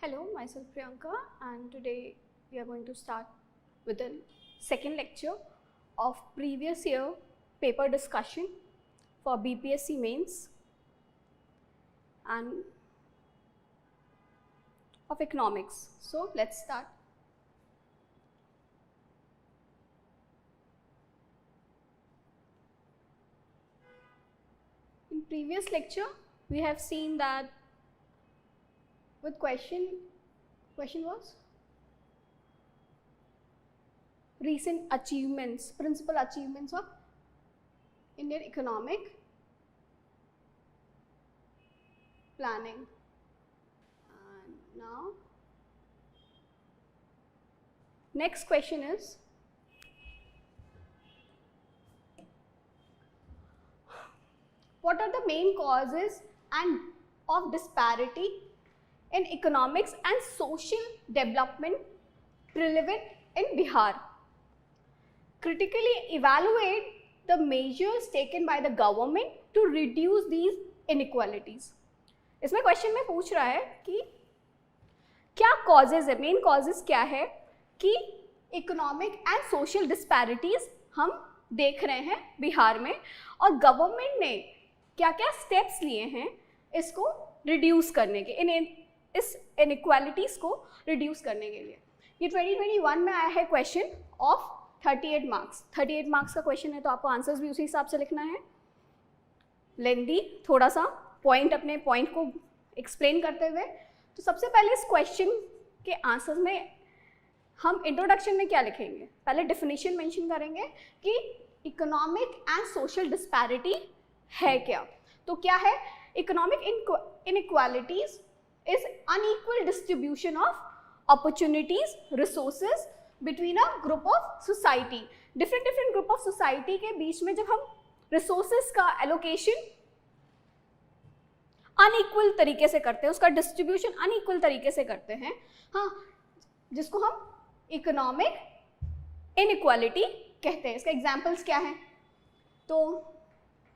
Hello, myself Priyanka, and today we are going to start with the second lecture of previous year paper discussion for BPSC mains and of economics. So let's start. In previous lecture, we have seen that with question was recent achievements, principal achievements of Indian economic planning. And now next question is what are the main causes and of disparity in economics and social development prevalent in Bihar? Critically evaluate the measures taken by the government to reduce these inequalities. इसमें question में पूछ रहा है कि क्या causes है, main causes क्या है कि इकोनॉमिक एंड सोशल डिस्पैरिटीज हम देख रहे हैं बिहार में और गवर्नमेंट ने क्या क्या स्टेप्स लिए हैं इसको रिड्यूस करने के, इस इनइक्वालिटीज़ को रिड्यूस करने के लिए। ये 2021 में आया है क्वेश्चन ऑफ 38 मार्क्स। 38 मार्क्स का क्वेश्चन है तो आपको आंसर्स भी उसी हिसाब से लिखना है। लेंदी थोड़ा सा अपने पॉइंट को एक्सप्लेन करते हुए, तो सबसे पहले इस क्वेश्चन के आंसर्स में हम इंट्रोडक्शन में क्या लिखेंगे, पहले डेफिनेशन मेंशन करेंगे कि इकोनॉमिक एंड सोशल डिस्पैरिटी है क्या। तो क्या है, economic inequalities is unequal distribution of opportunities, resources between a group of society. different group of society के बीच में जब हम resources का allocation unequal तरीके से करते हैं, उसका distribution unequal तरीके से करते हैं, हाँ, जिसको हम economic inequality कहते हैं। इसका examples क्या हैं, तो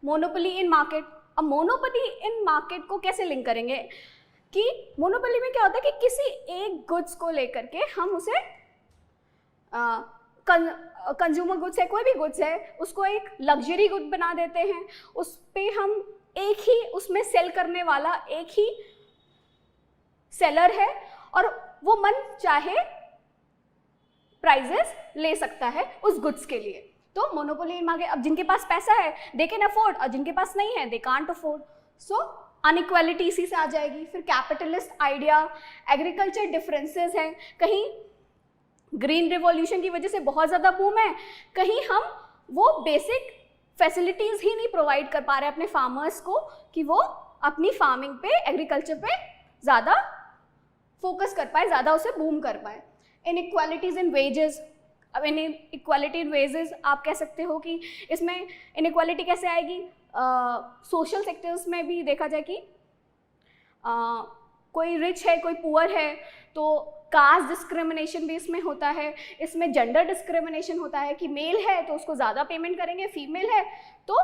monopoly in market। अब monopoly in market को कैसे लिंक करेंगे कि मोनोपोली में क्या होता है कि किसी एक गुड्स को लेकर के हम उसे कंज्यूमर गुड्स है, कोई भी गुड्स है, उसको एक लग्जरी गुड बना देते हैं, उस पे हम एक ही उसमें सेल करने वाला एक ही सेलर है और वो मन चाहे प्राइजेस ले सकता है उस गुड्स के लिए। तो मोनोपोली इन मार्केट, अब जिनके पास पैसा है दे कैन अफोर्ड और जिनके पास नहीं है they can't afford, so inequality इसी से आ जाएगी। फिर कैपिटलिस्ट आइडिया, एग्रीकल्चर डिफरेंसेस हैं, कहीं ग्रीन रिवॉल्यूशन की वजह से बहुत ज़्यादा बूम है, कहीं हम वो बेसिक फैसिलिटीज़ ही नहीं प्रोवाइड कर पा रहे अपने फार्मर्स को कि वो अपनी फार्मिंग पे, एग्रीकल्चर पे ज़्यादा फोकस कर पाए, ज़्यादा उसे बूम कर पाए। इनइक्वालिटीज़ इन वेजेस, अब इनइक्वालिटी इन वेजेस आप कह सकते हो कि इसमें इनइक्वालिटी कैसे आएगी, सोशल सेक्टर्स में भी देखा जाए कि कोई रिच है कोई पुअर है तो कास्ट डिस्क्रिमिनेशन भी इसमें होता है, इसमें जेंडर डिस्क्रिमिनेशन होता है कि मेल है तो उसको ज़्यादा पेमेंट करेंगे, फीमेल है तो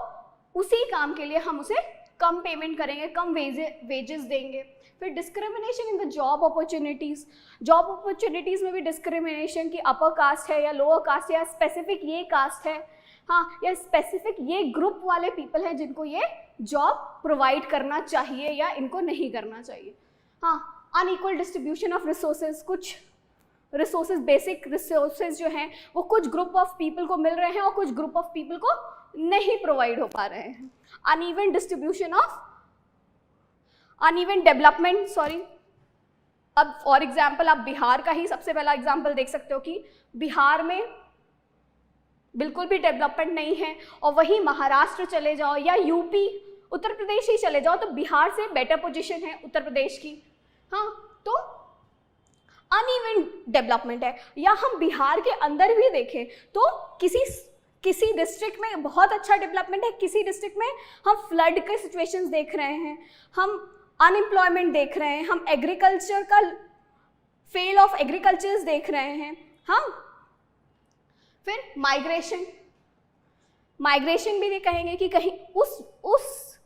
उसी काम के लिए हम उसे कम पेमेंट करेंगे, कम वेजेस देंगे। फिर discrimination in the job opportunities, job opportunities में भी डिस्क्रिमिनेशन की अपर कास्ट है या लोअर कास्ट या स्पेसिफिक ये कास्ट है, हाँ, या स्पेसिफिक ये ग्रुप वाले पीपल हैं जिनको ये जॉब प्रोवाइड करना चाहिए या इनको नहीं करना चाहिए। हाँ, अनइक्वल डिस्ट्रीब्यूशन ऑफ रिसोर्सेज, कुछ रिसोर्सेज, बेसिक रिसोर्सेज जो हैं वो कुछ ग्रुप ऑफ पीपल को मिल रहे हैं और कुछ ग्रुप ऑफ पीपल को नहीं प्रोवाइड हो पा रहे हैं। Uneven distribution of, uneven development, sorry, अब फॉर एग्जाम्पल आप बिहार का ही सबसे पहला एग्जाम्पल देख सकते हो कि बिहार में बिल्कुल भी डेवलपमेंट नहीं है और वहीं महाराष्ट्र चले जाओ या यूपी, उत्तर प्रदेश ही चले जाओ तो बिहार से बेटर पोजीशन है उत्तर प्रदेश की, हाँ, तो अनइवन डेवलपमेंट है। या हम बिहार के अंदर भी देखें तो किसी डिस्ट्रिक्ट में बहुत अच्छा डेवलपमेंट है, किसी डिस्ट्रिक्ट में हम फ्लड के सिचुएशंस देख रहे हैं, हम अनएम्प्लॉयमेंट देख रहे हैं, हम एग्रीकल्चर का फेल ऑफ एग्रीकल्चर्स देख रहे हैं, हाँ। फिर माइग्रेशन भी कहेंगे कि कहीं उस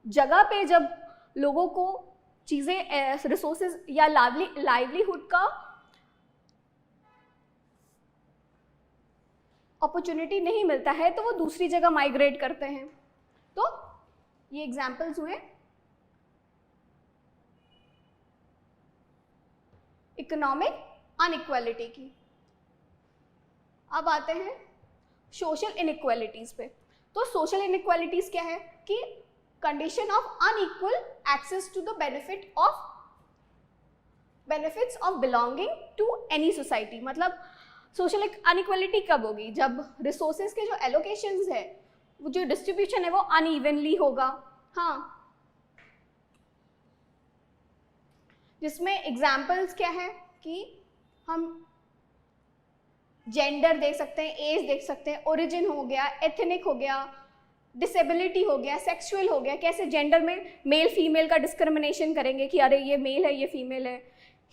जगह पे जब लोगों को चीज़ें रिसोर्सेज या लाइवलीहुड का अपॉर्चुनिटी नहीं मिलता है तो वो दूसरी जगह माइग्रेट करते हैं। तो ये एग्जाम्पल्स हुए इकोनॉमिक अनइक्वालिटी की। अब आते हैं सोशल इनइक्वालिटीज पे। तो सोशल इनइक्वालिटीज क्या है कि condition of unequal access to the benefits of belonging to any society. मतलब सोशल अनइक्वालिटी कब होगी? जब रिसोर्सेज के जो एलोकेशंस है, वो जो डिस्ट्रीब्यूशन है वो अनइवनली होगा। हाँ, जिसमें एग्जाम्पल्स क्या है कि हम जेंडर देख सकते हैं, एज देख सकते हैं, ओरिजिन हो गया, एथनिक हो गया, डिसेबिलिटी हो गया, सेक्सुअल हो गया। कैसे जेंडर में मेल फीमेल का डिस्क्रिमिनेशन करेंगे कि अरे ये मेल है ये फीमेल है,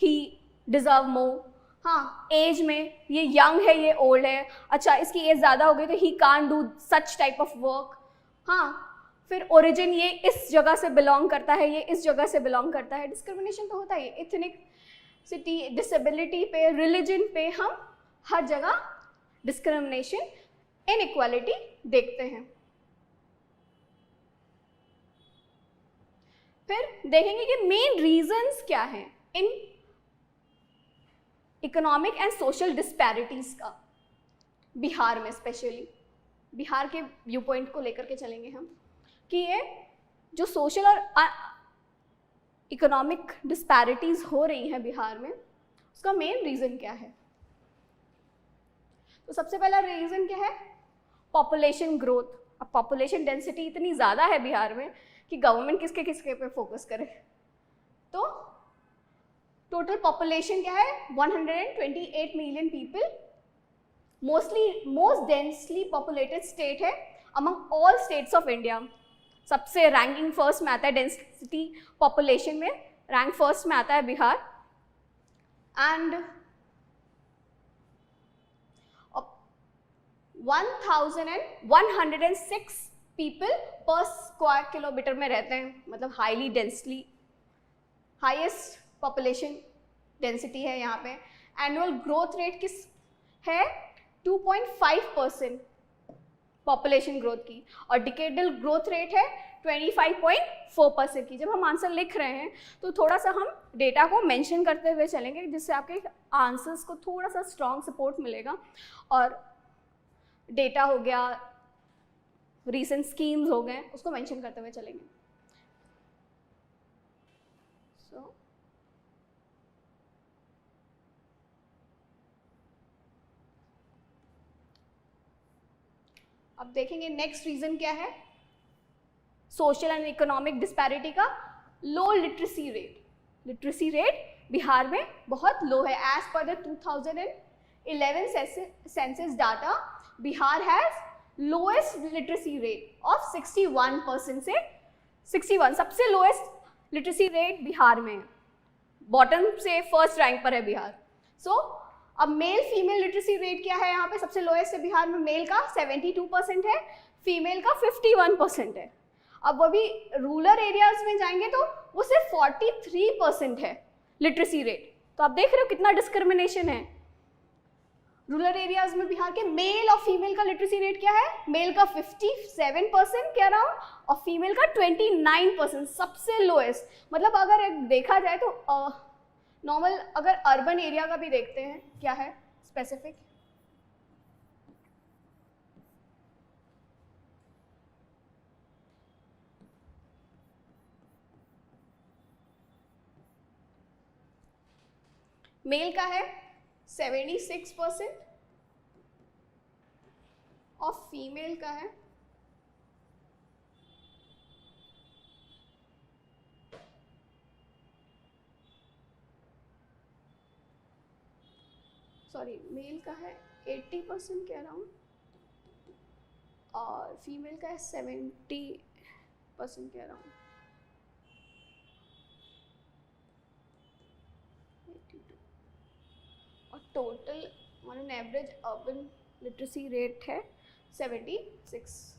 ही डिजर्व मोर। हाँ, एज में ये यंग है ये ओल्ड है, अच्छा इसकी एज ज़्यादा हो गई तो he can't do such type of work. हाँ, फिर ओरिजिन ये इस जगह से बिलोंग करता है, ये इस जगह से बिलोंग करता है। डिस्क्रिमिनेशन तो होता ही है, एथनिसिटी, डिसेबिलिटी पे, रिलीजन पे, हम हर जगह डिस्क्रिमिनेशन, इनइक्वालिटी देखते हैं। फिर देखेंगे कि मेन रीजंस क्या हैं in economic and social disparities का, बिहार में स्पेशली। बिहार के व्यू पॉइंट को लेकर के चलेंगे हम कि ये जो सोशल और इकोनॉमिक डिस्पैरिटीज हो रही हैं बिहार में, उसका मेन रीज़न क्या है। तो सबसे पहला रीज़न क्या है? Population growth. अब पॉपुलेशन डेंसिटी इतनी ज़्यादा है बिहार में कि गवर्नमेंट किसके किसके पे फोकस करे। तो टोटल पॉपुलेशन क्या है? 128 million people, most densely populated state है among all states of India. सबसे रैंकिंग फर्स्ट में आता है डेंसिटी पॉपुलेशन में, रैंक फर्स्ट में आता है Bihar. And 1106 people per square kilometre में रहते हैं, मतलब highly densely, highest population density है यहाँ पे। एनुअल ग्रोथ रेट किस है? 2.5% पॉपुलेशन ग्रोथ की, और डिकेडल ग्रोथ रेट है 25.4% की। जब हम आंसर लिख रहे हैं तो थोड़ा सा हम डेटा को मेंशन करते हुए चलेंगे, जिससे आपके आंसर्स को थोड़ा सा स्ट्रॉन्ग सपोर्ट मिलेगा। और डेटा हो गया, रीसेंट स्कीम्स हो गए, उसको मेंशन करते हुए चलेंगे। अब देखेंगे नेक्स्ट रीजन क्या है सोशल एंड इकोनॉमिक डिस्पैरिटी का। Low literacy rate. Literacy rate Bihar में बहुत लो है। As per the 2011 census data, Bihar has lowest literacy rate of 61% से 61, सबसे लोएस्ट लिटरेसी रेट बिहार में है। बॉटम से फर्स्ट रैंक पर है बिहार। अब मेल फीमेल लिटरेसी रेट क्या है यहाँ पे? सबसे लोएस्ट है बिहार में, मेल का 72% है, फीमेल का 51% है। अब वो भी रूरल एरियाज में जाएंगे तो वो सिर्फ 43% है लिटरेसी रेट। तो आप देख रहे हो कितना डिस्क्रिमिनेशन है। रूरल एरियाज में बिहार के मेल और फीमेल का लिटरेसी रेट क्या है? मेल का 57% के अराउंड और फीमेल का 29%, सबसे लोएस्ट। मतलब अगर देखा जाए तो नॉर्मल, अगर अर्बन एरिया का भी देखते हैं क्या है स्पेसिफिक, मेल का है 76% और फीमेल का है 80% के अराउंड और फीमेल का है 70% के अराउंड। 82 और total on an average urban literacy rate है 76,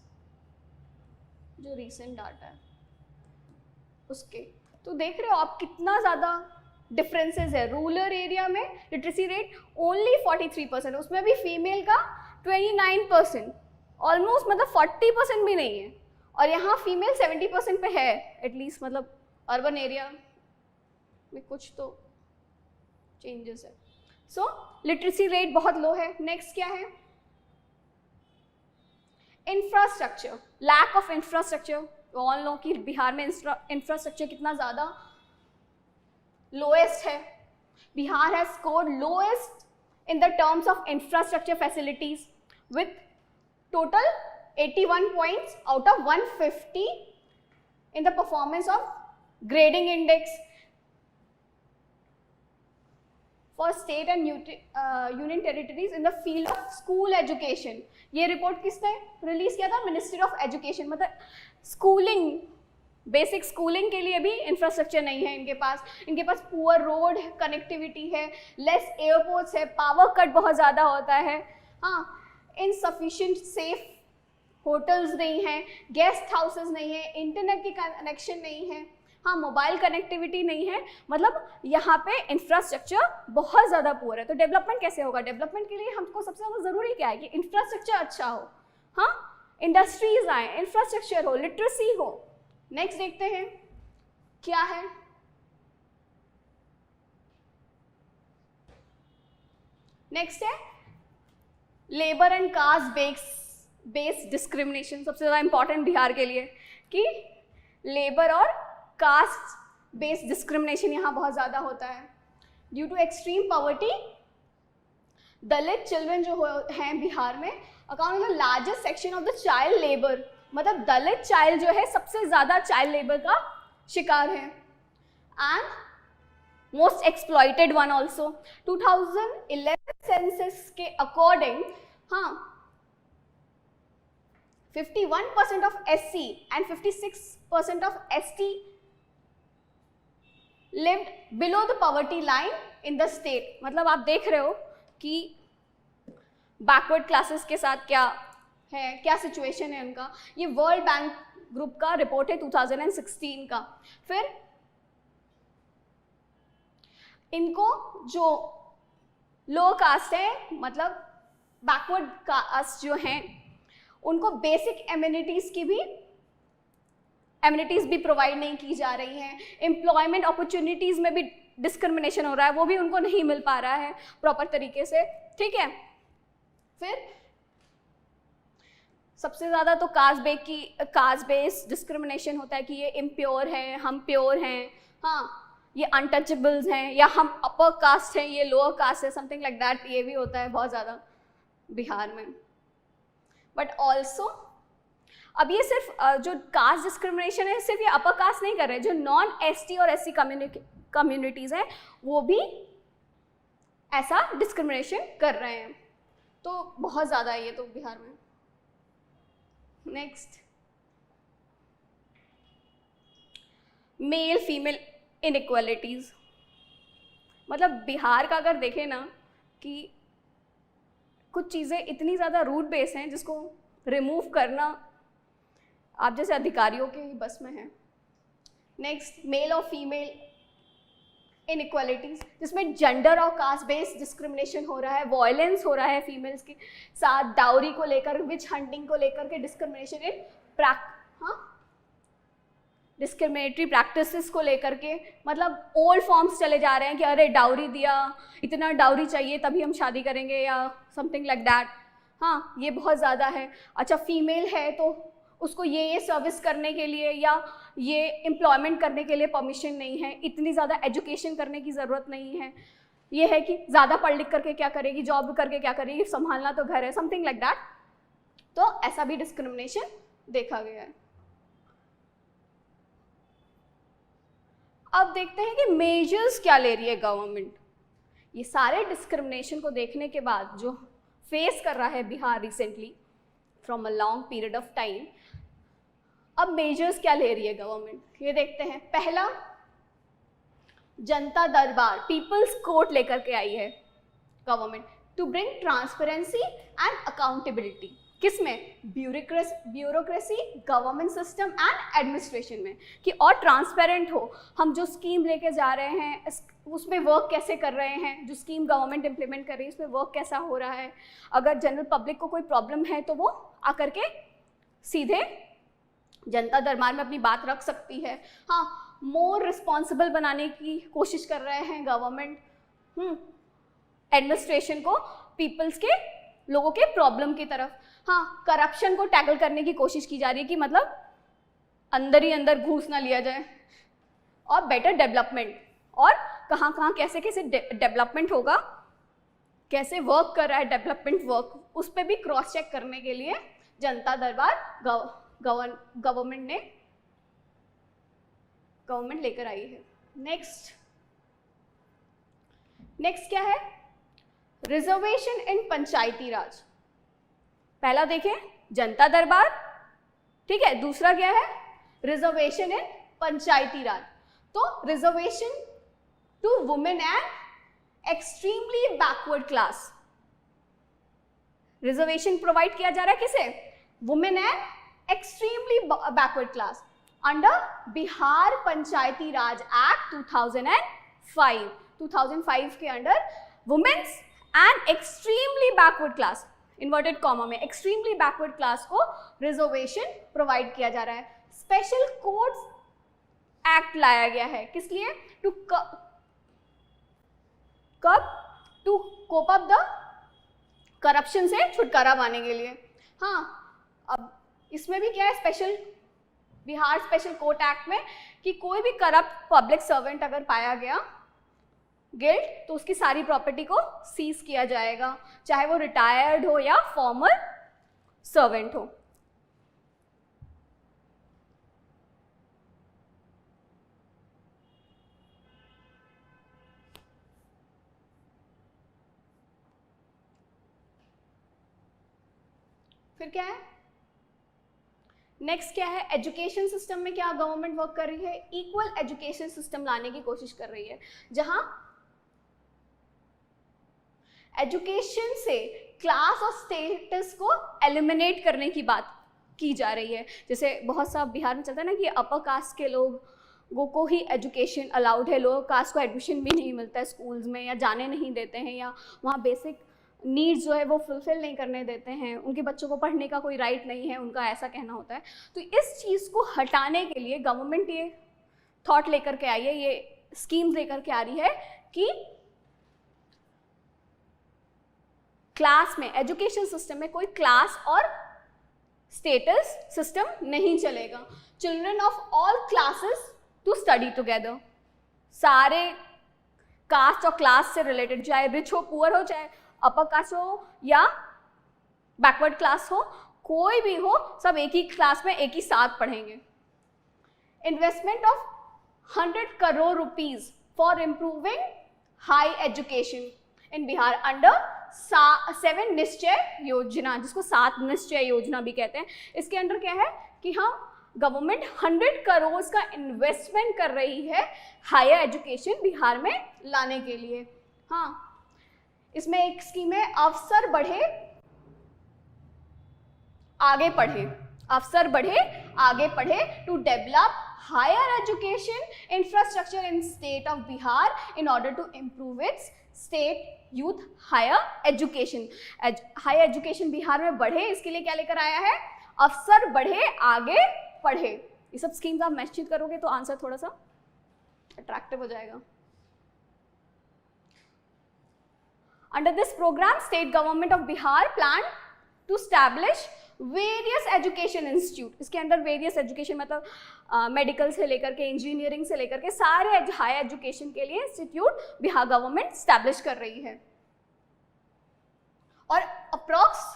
जो रीसेंट डाटा है उसके। तो देख रहे हो आप कितना ज़्यादा डिफरेंसेस है। रूरल एरिया में लिटरेसी रेट ओनली 43%, उसमें भी फीमेल का 29%, ऑलमोस्ट मतलब 40% भी नहीं है, और यहाँ फीमेल 70% पे है एटलीस्ट, मतलब अर्बन एरिया में कुछ तो चेंजेस है। सो लिटरेसी रेट बहुत लो है। नेक्स्ट क्या है? Infrastructure, lack of infrastructure. All know कि बिहार में इंफ्रास्ट्रक्चर कितना ज़्यादा लोएस्ट है। Bihar has scored lowest in the terms of infrastructure facilities with total 81 points out of 150 in the performance of grading index for state and union territories in the field of school education। ये report किसने release किया था? Ministry of education. मतलब schooling, basic schooling के लिए भी infrastructure नहीं है इनके पास। इनके पास पुअर रोड कनेक्टिविटी है, लेस एयरपोर्ट्स है, पावर कट बहुत ज़्यादा होता है, हाँ, इनसफिशिएंट सेफ होटल्स नहीं हैं, गेस्ट हाउसेस नहीं है, इंटरनेट की कनेक्शन नहीं है, हाँ, मोबाइल कनेक्टिविटी नहीं है। मतलब यहाँ पे इंफ्रास्ट्रक्चर बहुत ज़्यादा पुअर है। तो डेवलपमेंट कैसे होगा? डेवलपमेंट के लिए हमको सबसे ज़्यादा ज़रूरी क्या है कि इंफ्रास्ट्रक्चर अच्छा हो, हाँ, इंडस्ट्रीज आए, इंफ्रास्ट्रक्चर हो, लिटरेसी हो। नेक्स्ट देखते हैं क्या है। नेक्स्ट है labour and caste based discrimination. सबसे ज़्यादा इंपॉर्टेंट बिहार के लिए कि लेबर और कास्ट बेस्ड डिस्क्रिमिनेशन यहाँ बहुत ज़्यादा होता है। Due to extreme poverty, Dalit children जो हैं बिहार में account the largest section of the child labour. मतलब दलित चाइल्ड जो है सबसे ज़्यादा चाइल्ड लेबर का शिकार है, and most exploited one also. 2011 census के अकॉर्डिंग, हाँ, 51% of SC and 56% of ST lived below the poverty line in the state। मतलब आप देख रहे हो कि बैकवर्ड क्लासेस के साथ क्या है, क्या सिचुएशन है उनका। ये वर्ल्ड बैंक ग्रुप का रिपोर्ट है 2016 का। फिर इनको जो लो कास्ट है, मतलब बैकवर्ड कास्ट जो हैं, उनको बेसिक एमिनिटीज़ भी प्रोवाइड नहीं की जा रही हैं। एम्प्लॉयमेंट अपॉर्चुनिटीज़ में भी डिस्क्रिमिनेशन हो रहा है, वो भी उनको नहीं मिल पा रहा है प्रॉपर तरीके से, ठीक है। फिर सबसे ज़्यादा तो कास्ट बेस्ड डिस्क्रिमिनेशन होता है कि ये इम्प्योर हैं, हम प्योर हैं, हाँ, ये अनटचेबल्स हैं, या हम अपर कास्ट हैं, ये लोअर कास्ट है, समथिंग लाइक दैट। ये भी होता है बहुत ज़्यादा बिहार में। बट ऑल्सो अब ये सिर्फ जो कास्ट डिस्क्रिमिनेशन है, सिर्फ ये अपर कास्ट नहीं कर रहे हैं, जो नॉन ST और SC कम्युनिटीज़ हैं वो भी ऐसा डिस्क्रिमिनेशन कर रहे हैं। तो बहुत ज़्यादा है ये तो बिहार में। Next, male female inequalities. मतलब बिहार का अगर देखें ना कि कुछ चीज़ें इतनी ज़्यादा रूट बेस हैं जिसको रिमूव करना आप जैसे अधिकारियों के ही बस में है। नेक्स्ट, मेल और फीमेल इनइक्वालिटीज़, जिसमें जेंडर और कास्ट बेस्ड डिस्क्रिमिनेशन हो रहा है, वायलेंस हो रहा है फीमेल्स के साथ, डाउरी को लेकर, विच हंटिंग को लेकर के डिस्क्रिमिनेशन इन डिस्क्रिमिनेटरी प्रैक्टिसेस को लेकर के। मतलब ओल्ड फॉर्म्स चले जा रहे हैं कि अरे डाउरी दिया, इतना डाउरी चाहिए तभी हम शादी करेंगे, या समथिंग लाइक दैट। हाँ, ये बहुत ज़्यादा है। अच्छा, फीमेल है तो उसको ये सर्विस करने के लिए या ये एम्प्लॉयमेंट करने के लिए परमिशन नहीं है, इतनी ज़्यादा एजुकेशन करने की ज़रूरत नहीं है। ये है कि ज़्यादा पढ़ लिख करके क्या करेगी, जॉब करके क्या करेगी, संभालना तो घर है, समथिंग लाइक दैट। तो ऐसा भी डिस्क्रिमिनेशन देखा गया है। अब देखते हैं कि मेजर्स क्या ले रही है गवर्नमेंट। ये सारे डिस्क्रिमिनेशन को देखने के बाद जो फेस कर रहा है Bihar recently from a long period of time, अब मेजर्स क्या ले रही है गवर्नमेंट, ये देखते हैं। पहला, जनता दरबार, पीपल्स कोर्ट लेकर के आई है government to bring transparency and accountability. किसमें? Bureaucracy, government system and administration में, कि और ट्रांसपेरेंट हो, हम जो स्कीम लेके जा रहे हैं उसमें वर्क कैसे कर रहे हैं, जो स्कीम गवर्नमेंट इम्प्लीमेंट कर रही है उसमें वर्क कैसा हो रहा है, अगर जनरल पब्लिक को कोई प्रॉब्लम है तो वो आकर के सीधे जनता दरबार में अपनी बात रख सकती है। हाँ, मोर रिस्पॉन्सिबल बनाने की कोशिश कर रहे हैं गवर्नमेंट एडमिनिस्ट्रेशन को पीपल्स के, लोगों के प्रॉब्लम की तरफ। हाँ, करप्शन को टैकल करने की कोशिश की जा रही है कि मतलब अंदर ही अंदर घूस ना लिया जाए, और बेटर डेवलपमेंट, और कहाँ कहाँ कैसे कैसे डेवलपमेंट होगा, कैसे वर्क कर रहा है डेवलपमेंट वर्क, उस पर भी क्रॉस चेक करने के लिए जनता दरबार गवर्नमेंट लेकर आई है। नेक्स्ट क्या है? Reservation in panchayati raj. पहला देखें जनता दरबार, ठीक है, दूसरा क्या है? Reservation in panchayati raj. तो reservation to women and extremely backward class, reservation provide किया जा रहा है किसे? Women and extremely backward class under Bihar panchayati raj act 2005 के under women's and extremely backward class, inverted comma में, एक्सट्रीमली बैकवर्ड क्लास को रिजर्वेशन प्रोवाइड किया जा रहा है। स्पेशल कोड्स एक्ट लाया गया है, किस लिए? To cope up the corruption से छुटकारा पाने के लिए। हाँ, अब इसमें भी क्या है बिहार स्पेशल कोर्ट एक्ट में, कि कोई भी करप्ट पब्लिक सर्वेंट अगर पाया गया गिल्ट तो उसकी सारी प्रॉपर्टी को सीज किया जाएगा, चाहे वो रिटायर्ड हो या फॉर्मर सर्वेंट हो। फिर क्या है? नेक्स्ट क्या है? एजुकेशन सिस्टम में क्या गवर्नमेंट वर्क कर रही है? इक्वल एजुकेशन सिस्टम लाने की कोशिश कर रही है, जहां एजुकेशन से क्लास और स्टेटस को एलिमिनेट करने की बात की जा रही है। जैसे बहुत सा बिहार में चलता है ना कि अपर कास्ट के लोगों को ही एजुकेशन अलाउड है, लोअर कास्ट को एडमिशन भी नहीं मिलता है स्कूल्स में, या जाने नहीं देते हैं, या वहाँ बेसिक नीड्स जो है वो फुलफिल नहीं करने देते हैं, उनके बच्चों को पढ़ने का कोई राइट नहीं है, उनका ऐसा कहना होता है। तो इस चीज़ को हटाने के लिए गवर्नमेंट ये थॉट लेकर के आई है, ये स्कीम्स लेकर के आ रही है कि क्लास में, एजुकेशन सिस्टम में कोई क्लास और स्टेटस सिस्टम नहीं चलेगा। Children of all classes to study together, सारे कास्ट और क्लास से रिलेटेड, चाहे रिच हो, पुअर हो, चाहे अपर कास्ट हो या बैकवर्ड क्लास हो, कोई भी हो, सब एक ही क्लास में एक ही साथ पढ़ेंगे। Investment of 100 crore rupees for improving high education in Bihar under 7 निश्चय योजना, जिसको 7 निश्चय योजना भी कहते हैं। इसके अंडर क्या है कि हम गवर्नमेंट 100 करोड़ का इन्वेस्टमेंट कर रही है हायर एजुकेशन बिहार में लाने के लिए। हाँ, इसमें एक स्कीम है अवसर बढ़े आगे पढ़े, अवसर बढ़े आगे पढ़े, to develop higher education infrastructure in state of Bihar in order to improve its state youth higher education. Higher education Bihar में बढ़े, इसके लिए क्या लेकर आया है? अवसर बढ़े आगे पढ़े। ये सब स्कीम्स आप मैच करोगे तो आंसर थोड़ा सा अट्रैक्टिव हो जाएगा। Under this program, state government of Bihar planned to establish various education institute. इसके अंदर various education मतलब मेडिकल से लेकर के इंजीनियरिंग से लेकर के सारे हायर एजुकेशन के लिए इंस्टीट्यूट बिहार गवर्नमेंट स्टैब्लिश कर रही है। और approx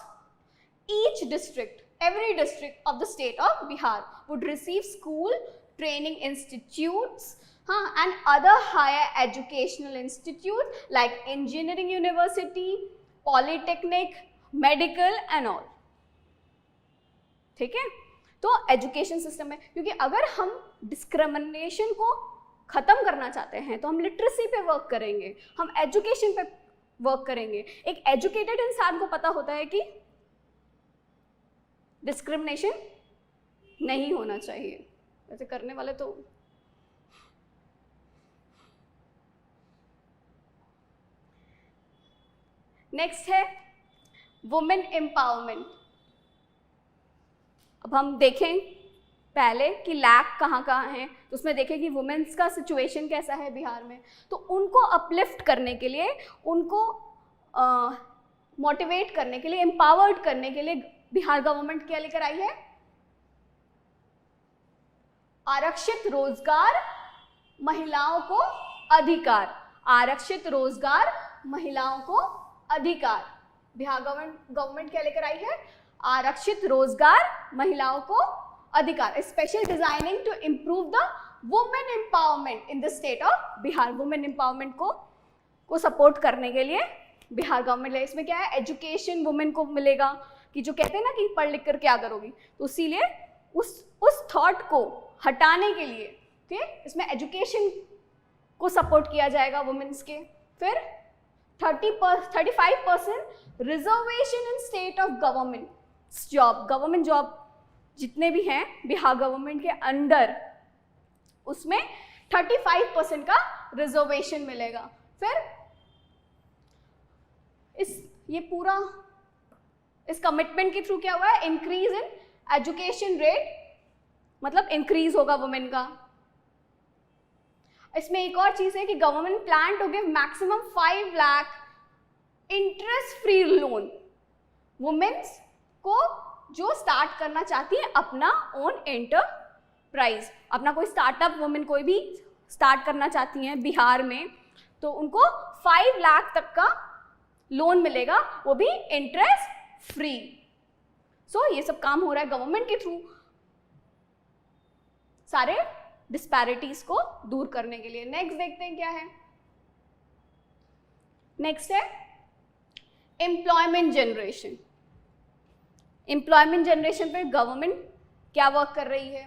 each district, every district of the state of Bihar would receive school training institutes and other higher educational institutes like engineering university, polytechnic, medical and all. ठीक है, तो education system में, क्योंकि अगर हम डिस्क्रिमिनेशन को खत्म करना चाहते हैं तो हम लिटरेसी पे वर्क करेंगे, हम एजुकेशन पे वर्क करेंगे। एक एजुकेटेड इंसान को पता होता है कि डिस्क्रिमिनेशन नहीं होना चाहिए। वैसे करने वाले तो नेक्स्ट है वुमेन एम्पावरमेंट। अब हम देखें पहले कि लैक कहाँ कहाँ है, तो उसमें देखें कि वुमेन्स का सिचुएशन कैसा है बिहार में। तो उनको अपलिफ्ट करने के लिए, उनको मोटिवेट करने के लिए, एम्पावर्ड करने के लिए बिहार गवर्नमेंट क्या लेकर आई है? आरक्षित रोजगार, महिलाओं को अधिकार। आरक्षित रोजगार, महिलाओं को अधिकार। बिहार गवर्नमेंट क्या लेकर आई है? आरक्षित रोजगार, महिलाओं को अधिकार। Special designing to improve the women empowerment in the state of Bihar. Women empowerment को सपोर्ट करने के लिए बिहार गवर्नमेंट है। इसमें क्या है? एजुकेशन वुमेन को मिलेगा, कि जो कहते हैं ना कि पढ़ लिख कर क्या करोगी, तो इसीलिए उस थॉट को हटाने के लिए इसमें एजुकेशन को सपोर्ट किया जाएगा वुमेन्स के। फिर 35% reservation in state of government job. Government job जितने भी हैं बिहार गवर्नमेंट के अंडर, उसमें 35% का रिजर्वेशन मिलेगा। फिर इस कमिटमेंट के थ्रू क्या हुआ है? इंक्रीज इन एजुकेशन रेट, मतलब इंक्रीज होगा वुमेन का। इसमें एक और चीज है कि government plan to give maximum 5 lakh interest free loan women's को जो स्टार्ट करना चाहती है अपना ओन एंटरप्राइज। अपना कोई स्टार्टअप वुमेन कोई भी स्टार्ट करना चाहती हैं बिहार में, तो उनको 5 लाख तक का लोन मिलेगा, वो भी इंटरेस्ट फ्री। सो ये सब काम हो रहा है गवर्नमेंट के थ्रू, सारे डिस्पैरिटीज को दूर करने के लिए। नेक्स्ट देखते हैं क्या है। नेक्स्ट है एम्प्लॉयमेंट जनरेशन। एम्प्लॉयमेंट जनरेशन पे गवर्नमेंट क्या वर्क कर रही है?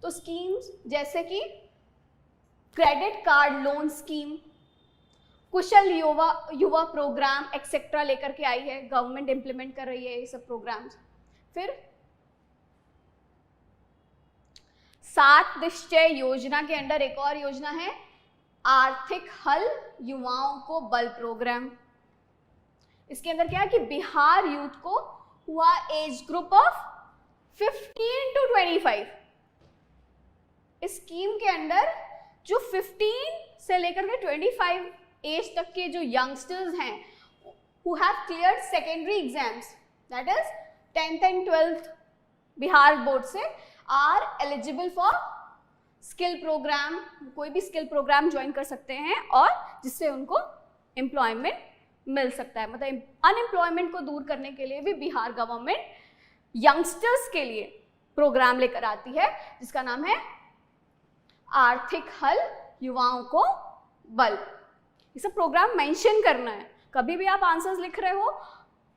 तो स्कीम्स जैसे कि क्रेडिट कार्ड लोन स्कीम, कुशल युवा प्रोग्राम एक्सेट्रा लेकर के आई है, गवर्नमेंट इंप्लीमेंट कर रही है ये सब प्रोग्राम्स। फिर 7 निश्चय योजना के अंडर एक और योजना है आर्थिक हल युवाओं को बल प्रोग्राम। इसके अंदर क्या है कि बिहार यूथ को हुआ एज ग्रुप ऑफ 15 to 25, इस स्कीम के अंदर जो 15 से लेकर के 25 एज तक के जो यंगस्टर्स हैं who have cleared secondary exams, that is 10th and 12th Bihar board से, are eligible for skill programme. कोई भी स्किल प्रोग्राम ज्वाइन कर सकते हैं और जिससे उनको एम्प्लॉयमेंट मिल सकता है। मतलब अनएम्प्लॉयमेंट को दूर करने के लिए भी बिहार गवर्नमेंट यंगस्टर्स के लिए प्रोग्राम लेकर आती है जिसका नाम है आर्थिक हल युवाओं को बल। ये सब प्रोग्राम मेंशन करना है। कभी भी आप आंसर्स लिख रहे हो,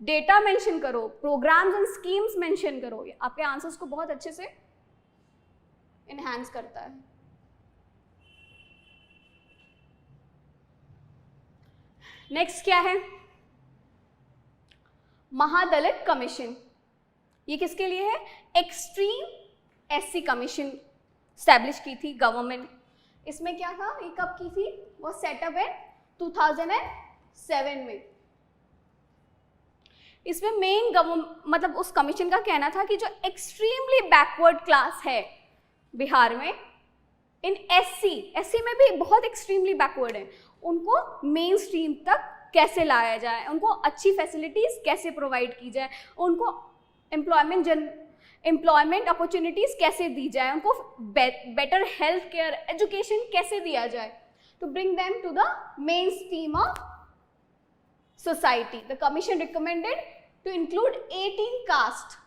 डेटा मेंशन करो, प्रोग्राम्स एंड स्कीम्स मेंशन करो, ये आपके आंसर्स को बहुत अच्छे से एनहांस करता है। नेक्स्ट क्या है? महादलित कमीशन। ये किसके लिए है? एक्सट्रीम एससी कमीशन स्टैब्लिश की थी गवर्नमेंट। इसमें क्या था? ये कब की थी? वो सेटअप है 2007 में। इसमें मेन मतलब उस कमीशन का कहना था कि जो एक्सट्रीमली बैकवर्ड क्लास है बिहार में, इन एससी में भी बहुत एक्सट्रीमली बैकवर्ड है, उनको मेन स्ट्रीम तक कैसे लाया जाए, उनको अच्छी फैसिलिटीज कैसे प्रोवाइड की जाए, उनको एम्प्लॉयमेंट अपॉर्चुनिटीज कैसे दी जाए, उनको बेटर हेल्थ केयर एजुकेशन कैसे दिया जाए, to bring them to the mainstream of society. The commission recommended to include 18 castes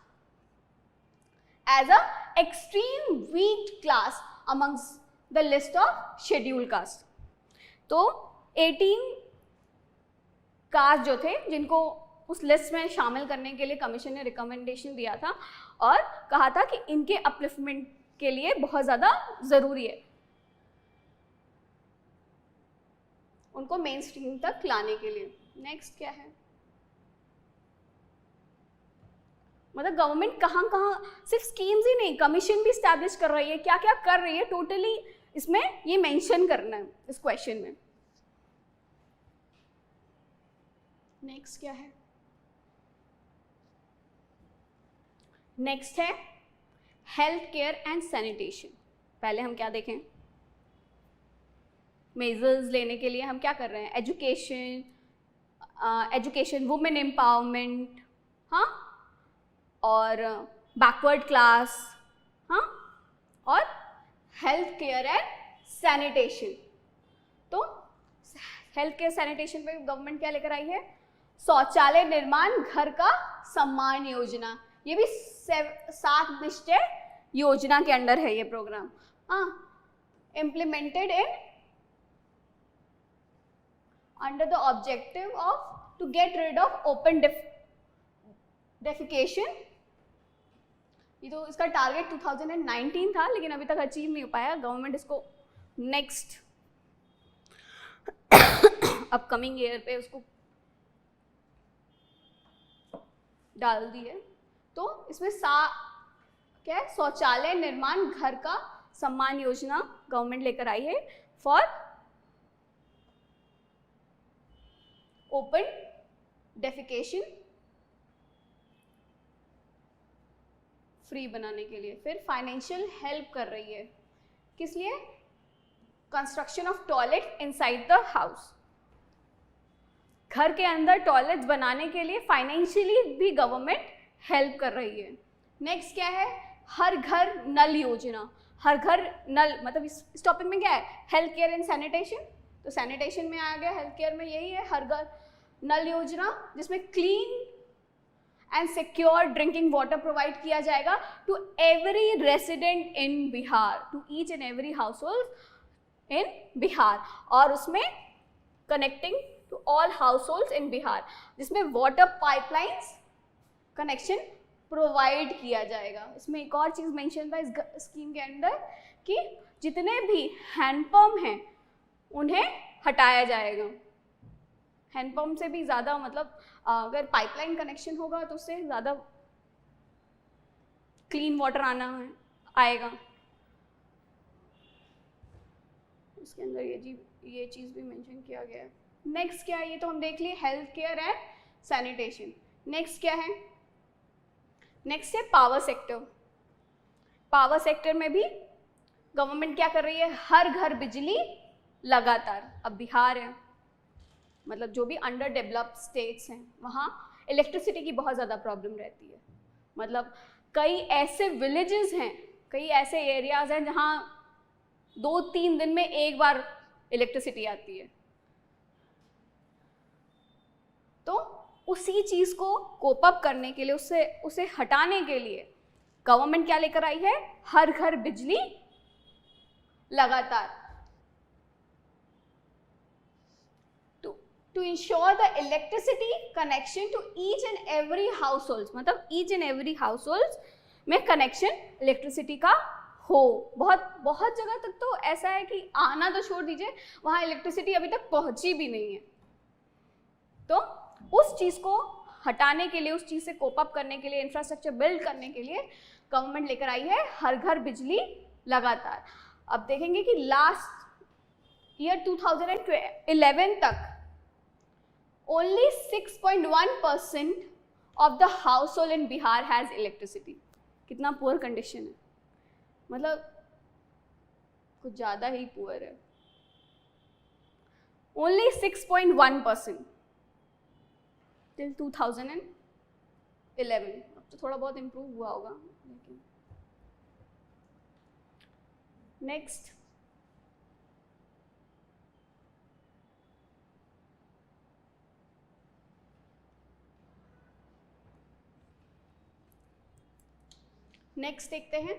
as a extreme weak class amongst the list of scheduled caste. तो 18 cast जो थे जिनको उस लिस्ट में शामिल करने के लिए कमीशन ने रिकमेंडेशन दिया था और कहा था कि इनके अपलिफ्टमेंट के लिए बहुत ज़्यादा ज़रूरी है उनको मेन स्ट्रीम तक लाने के लिए। नेक्स्ट क्या है? मतलब गवर्नमेंट कहाँ कहाँ सिर्फ स्कीम्स ही नहीं, कमीशन भी स्टैब्लिश कर रही है, क्या क्या कर रही है टोटली इसमें ये मेंशन करना है इस क्वेश्चन में। नेक्स्ट क्या है? नेक्स्ट है हेल्थ केयर एंड सैनिटेशन। पहले हम क्या देखें, मेजर्स लेने के लिए हम क्या कर रहे हैं, एजुकेशन, वुमेन एम्पावरमेंट, हाँ, और बैकवर्ड क्लास, हाँ, और हेल्थ केयर एंड सैनिटेशन। तो हेल्थ केयर सैनिटेशन पे गवर्नमेंट क्या लेकर आई है, शौचालय निर्माण घर का सम्मान योजना। ये भी 7 निश्चय योजना के अंडर है ये program, implemented in under the objective of to get rid of open defecation। ये तो इसका टारगेट 2019 था, लेकिन अभी तक अचीव नहीं हो पाया। गवर्नमेंट इसको नेक्स्ट अपकमिंग ईयर पे उसको डाल दी है। तो इसमें क्या है, शौचालय निर्माण घर का सम्मान योजना गवर्नमेंट लेकर आई है फॉर ओपन डेफिकेशन फ्री बनाने के लिए। फिर फाइनेंशियल हेल्प कर रही है, किस लिए, construction of toilet inside the house. घर के अंदर टॉयलेट्स बनाने के लिए फाइनेंशियली भी गवर्नमेंट हेल्प कर रही है। नेक्स्ट क्या है, हर घर नल योजना। हर घर नल मतलब इस टॉपिक में क्या है, हेल्थ केयर एंड सैनिटेशन, तो सैनिटेशन में आ गया, हेल्थ केयर में यही है, हर घर नल योजना, जिसमें clean and secure drinking water provide किया जाएगा to every resident in Bihar, to each and every household in Bihar, और उसमें connecting to all households in Bihar, जिसमें वाटर पाइपलाइंस कनेक्शन प्रोवाइड किया जाएगा। इसमें एक और चीज़ मेंशन था इस स्कीम के अंदर कि जितने भी हैंडपम्प हैं उन्हें हटाया जाएगा। हैंडपम्प से भी ज़्यादा मतलब अगर पाइपलाइन कनेक्शन होगा तो उससे ज़्यादा क्लीन वाटर आएगा। इसके अंदर ये चीज़ भी मेंशन किया गया है। नेक्स्ट क्या है, ये तो हम देख लिए health care and sanitation. Next क्या है, नेक्स्ट है पावर सेक्टर। पावर सेक्टर में भी गवर्नमेंट क्या कर रही है, हर घर बिजली लगातार। अब बिहार है, मतलब जो भी अंडर डेवलप्ड स्टेट्स हैं वहाँ इलेक्ट्रिसिटी की बहुत ज़्यादा प्रॉब्लम रहती है। मतलब कई ऐसे विलेजेस हैं, कई ऐसे एरियाज़ हैं जहाँ 2-3 दिन में एक बार इलेक्ट्रिसिटी आती है। तो उसी चीज़ को कोप अप करने के लिए, उसे हटाने के लिए गवर्नमेंट क्या लेकर आई है, हर घर बिजली लगातार। To ensure the electricity connection to each and every household, मतलब each and every household में कनेक्शन इलेक्ट्रिसिटी का हो। बहुत जगह तक तो ऐसा है कि आना तो छोड़ दीजिए, वहाँ इलेक्ट्रिसिटी अभी तक पहुँची भी नहीं है। तो उस चीज़ को हटाने के लिए, उस चीज़ से कोप अप करने के लिए, इंफ्रास्ट्रक्चर बिल्ड करने के लिए गवर्नमेंट लेकर आई है हर घर बिजली लगातार। अब देखेंगे कि लास्ट ईयर 2011 तक only 6.1% of the house hold in Bihar has electricity. कितना पुअर कंडीशन है, मतलब कुछ ज़्यादा ही पुअर है। Only 6.1% till 2011। अब तो थोड़ा बहुत इम्प्रूव हुआ होगा, लेकिन नेक्स्ट देखते हैं।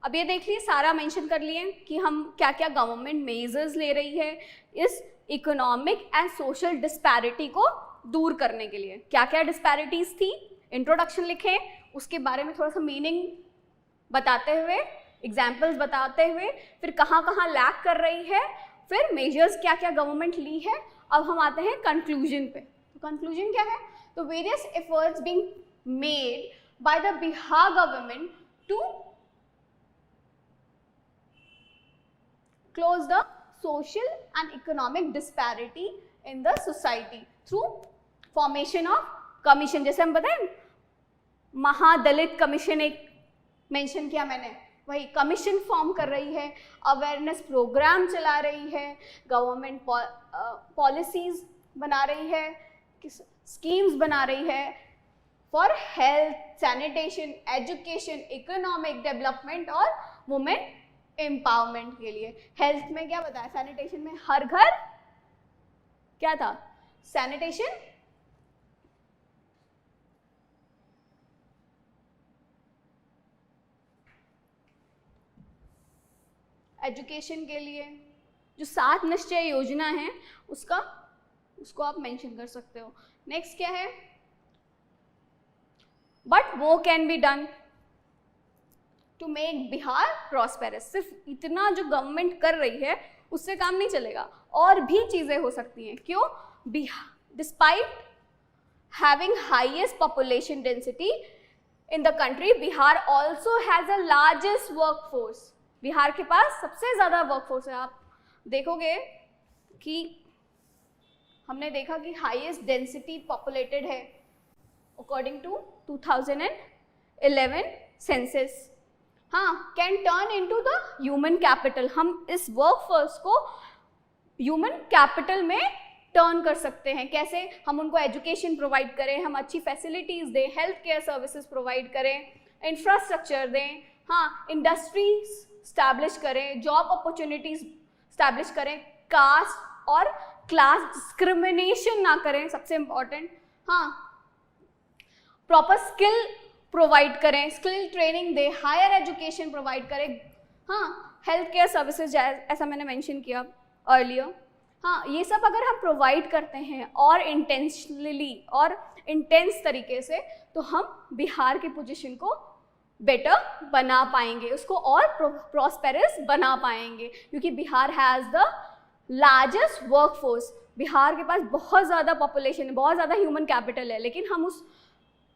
अब ये देख लिए, सारा मेंशन कर लिए कि हम क्या क्या गवर्नमेंट मेजर्स ले रही है इस इकोनॉमिक एंड सोशल डिस्पैरिटी को दूर करने के लिए। क्या क्या डिस्पैरिटीज थी, इंट्रोडक्शन लिखें, उसके बारे में थोड़ा सा मीनिंग बताते हुए, एग्जाम्पल्स बताते हुए, फिर कहाँ कहाँ लैक कर रही है, फिर मेजर्स क्या क्या गवर्नमेंट ली है। अब हम आते हैं कंक्लूजन पे। तो कंक्लूजन क्या है, तो various efforts being made by the Bihar government to close the social and economic disparity in the society through formation of commission. जैसे हम बताएं महादलित कमीशन एक मेंशन किया मैंने, वही कमीशन फॉर्म कर रही है, अवेयरनेस प्रोग्राम चला रही है, गवर्नमेंट पॉलिसीज बना रही है, स्कीम्स बना रही है for health, sanitation, education, economic development और वुमेन एम्पावरमेंट के लिए। हेल्थ में क्या बताया, सैनिटेशन में हर घर क्या था, सैनिटेशन, एजुकेशन के लिए जो 7 निश्चय योजना है उसको आप मेंशन कर सकते हो। नेक्स्ट क्या है, बट वो can be done to make Bihar prosperous. सिर्फ इतना जो गवर्नमेंट कर रही है उससे काम नहीं चलेगा, और भी चीजें हो सकती हैं। क्यों, despite having highest population density in the country, Bihar also has a largest workforce. Bihar के पास सबसे ज़्यादा वर्कफोर्स है। आप देखोगे कि हमने देखा कि हाईएस्ट डेंसिटी पॉपुलेटेड है अकॉर्डिंग टू 2011 सेंसस। हाँ, can turn into the human capital. हम इस वर्कफोर्स को ह्यूमन कैपिटल में टर्न कर सकते हैं। कैसे, हम उनको एजुकेशन प्रोवाइड करें, हम अच्छी फैसिलिटीज़ दें, हेल्थ केयर सर्विसेज प्रोवाइड करें, इंफ्रास्ट्रक्चर दें, हाँ, इंडस्ट्रीज स्टैब्लिश करें, जॉब अपॉर्चुनिटीज स्टैब्लिश करें, कास्ट और क्लास डिस्क्रिमिनेशन ना करें, सबसे इम्पॉर्टेंट, हाँ, प्रॉपर स्किल प्रोवाइड करें, स्किल ट्रेनिंग दे, हायर एजुकेशन प्रोवाइड करें, हाँ, हेल्थ केयर सर्विसेज ऐसा मैंने मेंशन किया अर्लियर। हाँ, ये सब अगर हम प्रोवाइड करते हैं और इंटेंशनली और इंटेंस तरीके से, तो हम बिहार की पोजीशन को बेटर बना पाएंगे, उसको और प्रॉस्पेरस बना पाएंगे, क्योंकि Bihar has the largest workforce. Bihar के पास बहुत ज़्यादा पॉपुलेशन है, बहुत ज़्यादा ह्यूमन कैपिटल है, लेकिन हम उस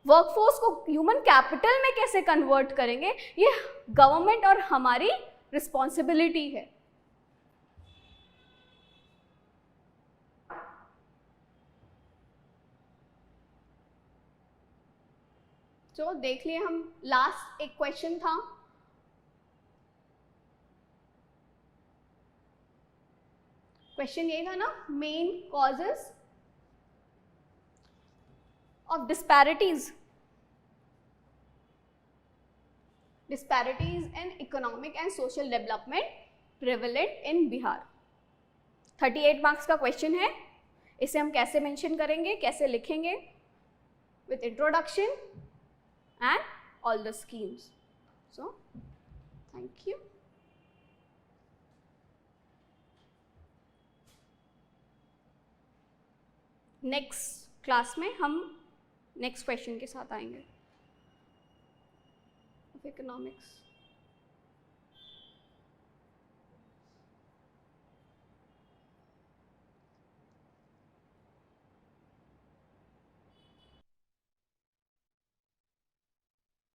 वर्कफोर्स को ह्यूमन कैपिटल में कैसे कन्वर्ट करेंगे, ये गवर्नमेंट और हमारी रिस्पॉन्सिबिलिटी है। तो देख लिए हम, लास्ट एक क्वेश्चन था, क्वेश्चन ये था ना, main causes of disparities in economic and social development prevalent in Bihar. 38 marks का क्वेश्चन है। इसे हम कैसे मेंशन करेंगे, कैसे लिखेंगे, with introduction and all the schemes. So, thank you. Next class में हम next question के साथ आएंगे of economics.